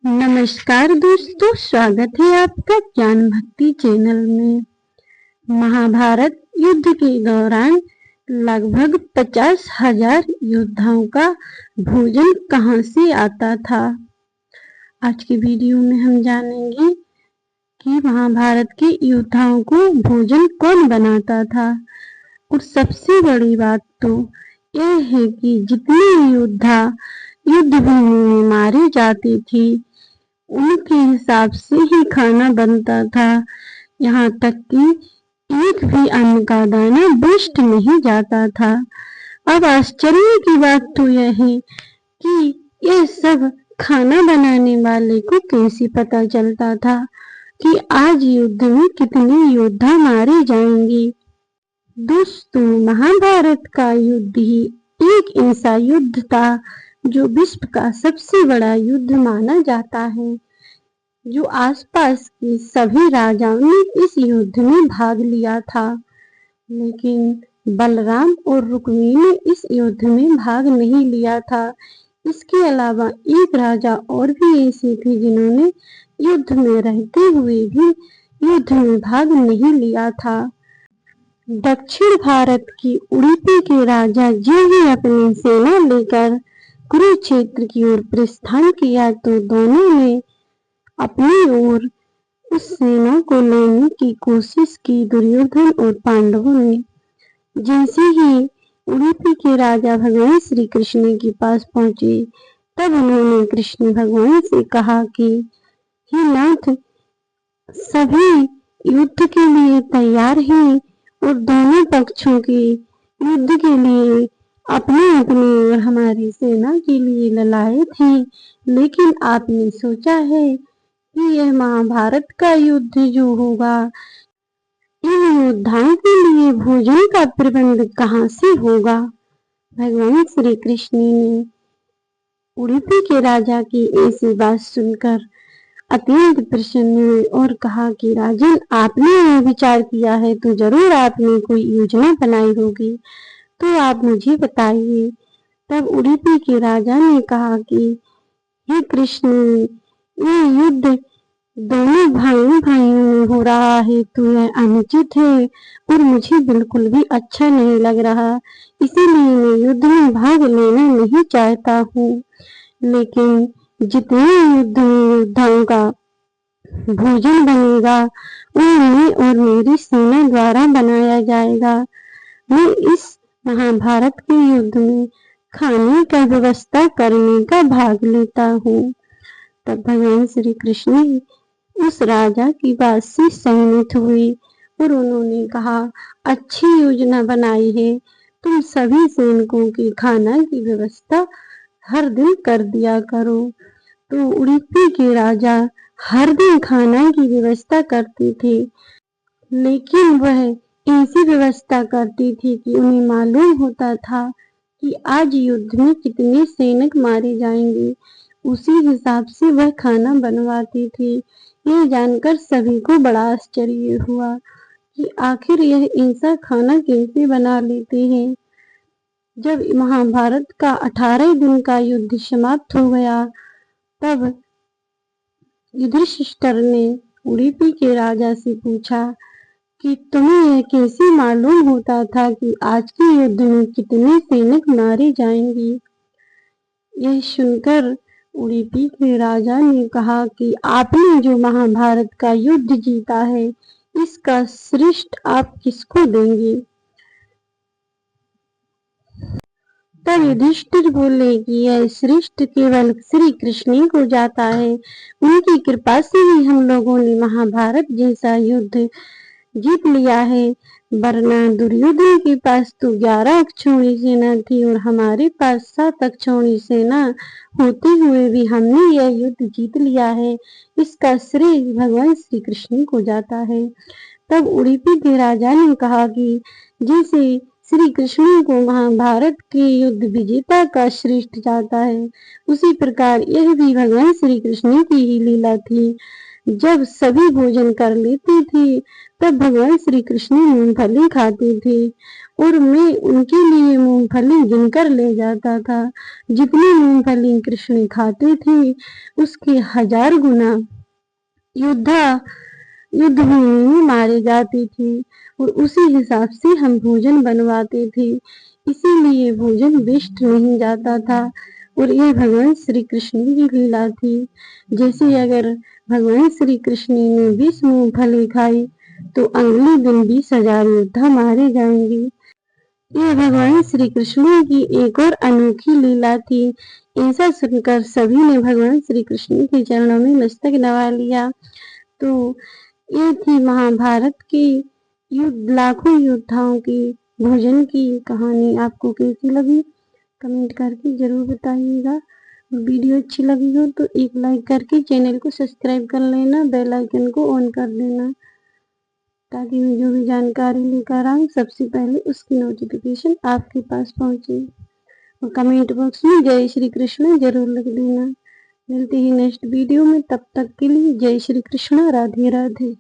नमस्कार दोस्तों, स्वागत है आपका ज्ञान भक्ति चैनल में। महाभारत युद्ध के दौरान लगभग 50,000 योद्धाओं का भोजन कहां से आता था। आज की वीडियो में हम जानेंगे कि महाभारत के योद्धाओं को भोजन कौन बनाता था। और सबसे बड़ी बात तो यह है कि जितने योद्धा युद्ध भूमि में मारे जाते थे उनके हिसाब से ही खाना बनता था। यहाँ तक कि एक भी अन्न का दाना वेस्ट नहीं जाता था। अब आश्चर्य की बात तो यह है कि यह सब खाना बनाने वाले को कैसे पता चलता था कि आज युद्ध में कितने योद्धा मारे जाएंगे। दोस्तों, महाभारत का युद्ध ही एक ऐसा युद्ध था जो विश्व का सबसे बड़ा युद्ध माना जाता है। जो आसपास के सभी राजाओं ने इस युद्ध में भाग लिया था, लेकिन बलराम और रुक्मी ने इस युद्ध में भाग नहीं लिया था। इसके अलावा एक राजा और भी ऐसे थे जिन्होंने युद्ध में रहते हुए भी युद्ध में भाग नहीं लिया था। दक्षिण भारत की उडुपी के राजा जो ही अपनी सेना लेकर कुरुक्षेत्र की ओर प्रस्थान किया तो दोनों ने अपनी ओर उस सेना को लेने की कोशिश की। दुर्योधन और पांडवों ने जैसे ही उडुपी के राजा भगवान श्री कृष्ण के पास पहुंचे तब उन्होंने कृष्ण भगवान से कहा कि हे नाथ, सभी युद्ध के लिए तैयार हैं और दोनों पक्षों के युद्ध के लिए अपने अपने और हमारी सेना के लिए ललायत हैं, लेकिन आपने सोचा है कि यह महाभारत का युद्ध जो होगा, इन योद्धाओं के लिए भोजन का प्रबंध कहाँ से होगा। भगवान श्री कृष्ण ने उडुपी के राजा की ऐसी बात सुनकर अत्यंत प्रसन्न हुए और कहा कि राजन, आपने यह विचार किया है तो जरूर आपने कोई योजना बनाई होगी, तो आप मुझे बताइए। तब उडुपी के राजा ने कहा कि हे कृष्ण, यह युद्ध दोनों भाइयों में हो रहा है तो यह अनुचित है और मुझे बिल्कुल भी अच्छा नहीं लग रहा, इसीलिए मैं युद्ध में भाग लेना नहीं चाहता हूँ। लेकिन जितने युद्ध में योद्धाओं का भोजन बनेगा वो मैं और मेरी सेना द्वारा बनाया जाएगा। मैं इस महाभारत के युद्ध में खाने का व्यवस्था करने का भाग लेता हूँ। तब भगवान श्री कृष्ण उस राजा की बात से सहमत हुए और उन्होंने कहा, अच्छी योजना बनाई है, तुम सभी सैनिकों की खाना की व्यवस्था हर दिन कर दिया करो। तो उडुपी के राजा हर दिन खाना की व्यवस्था करते थे, लेकिन वह ऐसी व्यवस्था करती थी कि उन्हें मालूम होता था कि आज युद्ध में कितने सैनिक मारे जाएंगे, उसी हिसाब से वह खाना बनवाती थी। यह जानकर सभी को बड़ा आश्चर्य हुआ कि आखिर यह ऐसा खाना कैसे बना लेते हैं। जब महाभारत का 18 दिन का युद्ध समाप्त हो गया तब युधिष्ठिर ने उडुपी के राजा से पूछा कि तुम्हें यह कैसे मालूम होता था कि आज के युद्ध में कितने सैनिक मारे जाएंगे। यह सुनकर उडुपी के राजा ने कहा कि आपने जो महाभारत का युद्ध जीता है इसका श्रेष्ठ आप किसको देंगे। तब युधिष्ठिर बोले कि यह श्रेष्ठ केवल श्री कृष्ण को जाता है, उनकी कृपा से ही हम लोगों ने महाभारत जैसा युद्ध जीत लिया है, वरना दुर्योधन के पास तो 11 अक्षौणी सेना थी और हमारे पास 7 अक्षौणी सेना होते हुए भी हमने यह युद्ध जीत लिया है, इसका श्रेय भगवान श्री कृष्ण को जाता है। तब उडुपी के राजा ने कहा कि जैसे श्री कृष्ण को महाभारत के युद्ध विजेता का श्रेष्ठ जाता है, उसी प्रकार यह भी भगवान श्री कृष्ण की ही लीला थी। जब सभी भोजन कर लेती थी तब भगवान श्री कृष्ण मूंगफली खाती थी और मैं उनके लिए मूंगफली गिनकर ले जाता था। जितनी मूंगफली कृष्ण खाते थे उसके 1000 गुना युद्ध भूमि में मारे जाते थे और उसी हिसाब से हम भोजन बनवाते थे, इसीलिए भोजन वेस्ट नहीं जाता था। और ये भगवान श्री कृष्ण की लीला थी। जैसे अगर भगवान श्री कृष्ण ने 20 मूंगफली खाई तो अगले दिन 20,000 योद्धा मारे जाएंगे। ये भगवान श्री कृष्ण की एक और अनोखी लीला थी। ऐसा सुनकर सभी ने भगवान श्री कृष्ण के चरणों में मस्तक नवा लिया। तो ये थी महाभारत की लाखों योद्धाओं की भोजन की कहानी। आपको कैसी लगी कमेंट करके जरूर बताइएगा। वीडियो अच्छी लगी हो तो एक लाइक करके चैनल को सब्सक्राइब कर लेना, बेल आइकन को ऑन कर देना ताकि मैं जो भी जानकारी लेकर आऊँ सबसे पहले उसकी नोटिफिकेशन आपके पास पहुँचे। और कमेंट बॉक्स में जय श्री कृष्ण जरूर लिख देना। मिलते ही नेक्स्ट वीडियो में, तब तक के लिए जय श्री कृष्ण, राधे राधे।